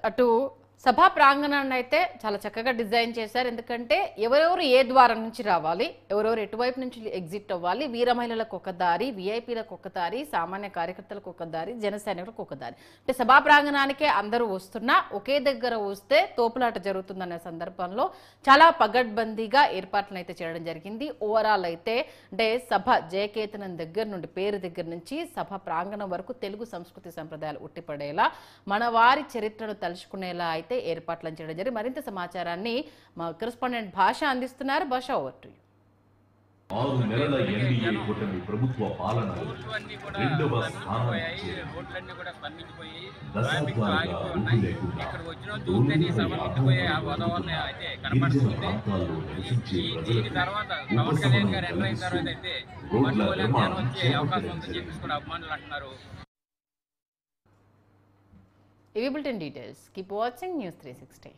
అటు సభా ప్రాంగణాన్ని అయితే చాలా చక్కగా డిజైన్ చేశారు. ఎందుకంటే ఎవరెవరు ఏ ద్వారం నుంచి రావాలి, ఎవరెవరు ఎటువైపు నుంచి ఎగ్జిట్ అవ్వాలి, వీర మహిళలకు ఒక దారి, విఐపీలకు ఒక దారి, సామాన్య కార్యకర్తలకు ఒక దారి, జన సైనికులకు ఒక దారి. అంటే సభా ప్రాంగణానికే అందరూ వస్తున్నా ఒకే దగ్గర వస్తే తోపులాట జరుగుతుందనే సందర్భంలో చాలా పగడ్బందీగా ఏర్పాట్లను అయితే చేయడం జరిగింది. ఓవరాల్ అయితే అంటే సభ జయకేతనం దగ్గర నుండి పేరు దగ్గర నుంచి సభ ప్రాంగణం వరకు తెలుగు సంస్కృతి సంప్రదాయాలు ఉట్టిపడేలా మన వారి చరిత్రను తలుచుకునేలా అయితే ఏర్పాట్లను చేయడం జరిగింది. మరింత సమాచారాన్ని మా కరెస్పాండెంట్ భాష అందిస్తున్నారు. భాష ఓవర్ టు యు. 6 నెలల ఎన్డీఏ కూటమి ప్రభుత్వ పాలనలో రెండవ స్థానానికి దశాబ్దాలుగా ఊపు లేకుండా గిరిజన ప్రాంతాల్లో నివసించే ప్రజలకు ఉపశమనం కలిగిస్తూ రోడ్ల నిర్మాణం చేపట్టడం. ఇవి bulletin details. Keep watching news 360.